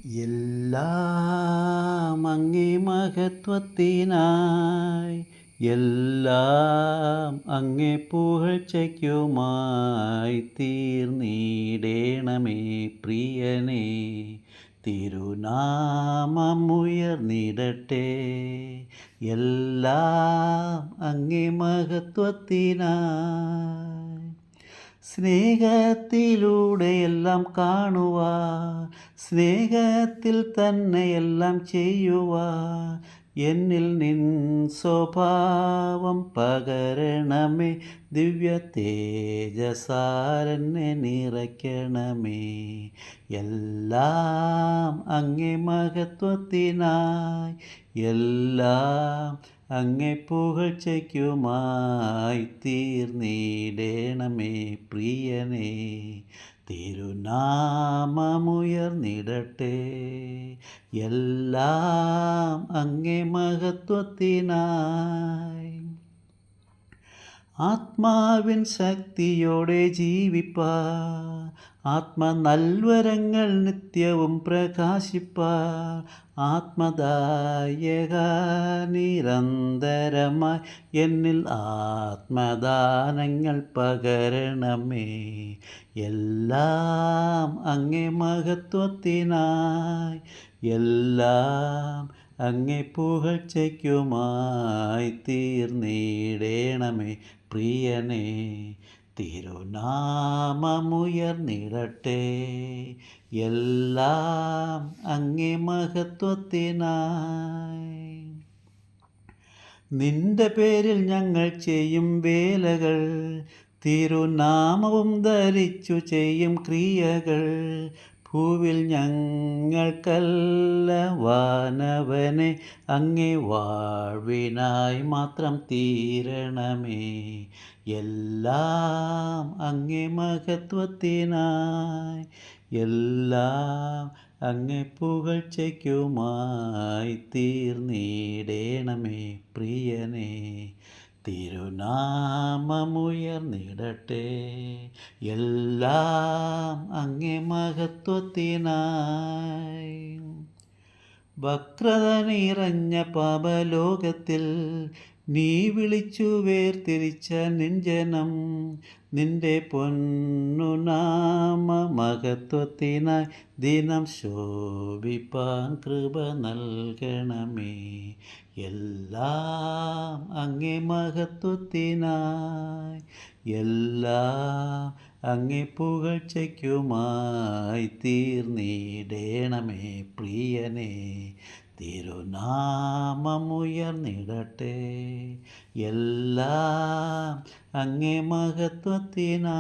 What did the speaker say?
എല്ലാം അങ്ങേ മഹത്വത്തിനായി, എല്ലാം അങ്ങേ പുകഴ്ചയ്ക്കുമായി തീർന്നിടേണമേ പ്രിയനേ. തിരുനാമമുയർന്നിടട്ടെ, എല്ലാം അങ്ങേ മഹത്വത്തിനായി. സ്നേഹത്തിലൂടെ എല്ലാം കാണുവാൻ, സ്നേഹത്തിൽ തന്നെ എല്ലാം ചെയ്യുവാൻ, എന്നിൽ നിൻ സ്വഭാവം പകരണമേ. ദിവ്യ തേജസാലെന്നെ നിറയ്ക്കണമേ. എല്ലാം അങ്ങേ മഹത്വത്തിനായി, എല്ലാം അങ്ങേ പുകഴ്ചയ്ക്കുമായി തീർന്നിടേണമേ പ്രിയനേ. തിരുനാമമുയർന്നിടട്ടെ, എല്ലാം അങ്ങേ മഹത്വത്തിനായി. ആത്മാവിൻ ശക്തിയോടെ ജീവിപ്പാൻ, ആത്മനൽവരങ്ങൾ നിത്യവും പ്രകാശിപ്പാൻ, ആത്മദായക നിരന്തരമായി എന്നിൽ ആത്മദാനങ്ങൾ പകരണമേ. എല്ലാം അങ്ങേ മഹത്വത്തിനായി, എല്ലാം അങ്ങേ പുകഴ്ചയ്ക്കുമായി തീർന്നിടേണമേ പ്രിയനേ. തിരുനാമമുയർന്നിടട്ടെ, എല്ലാം അങ്ങേ മഹത്വത്തിനായി. നിന്റെ പേരിൽ ഞങ്ങൾ ചെയ്യും വേലകൾ, തിരുനാമവും ധരിച്ചു ചെയ്യും ക്രിയകൾ, ഭൂവിൽ ഞങ്ങൾക്കല്ല വാനവനെ അങ്ങേ വാഴ്വിനായി മാത്രം തീരണമേ. എല്ലാം അങ്ങേ മഹത്വത്തിനായി, എല്ലാം അങ്ങേ പുകഴ്ചയ്ക്കുമായി തീർന്നിടേണമേ പ്രിയനേ. തിരുനാമമുയർന്നിടട്ടെ, എല്ലാം അങ്ങേ മഹത്വത്തിനായി. വക്രത നിറഞ്ഞ പാപലോകത്തിൽ നീ വിളിച്ചു വേർതിരിച്ച നിൻ ജനം, നിന്റെ പൊന്നുനാമ മഹത്വത്തിനായി ദിനം ശോഭിപ്പാൻ കൃപ നൽകണമേ. എല്ലാം അങ്ങേ മഹത്വത്തിനായി, എല്ലാം അങ്ങേ പുകഴ്ചയ്ക്കുമായി തീർന്നിടേണമേ പ്രിയനേ. തിരുനാമമുയർന്നിടട്ടെ, എല്ലാം അങ്ങേ മഹത്വത്തിനായി.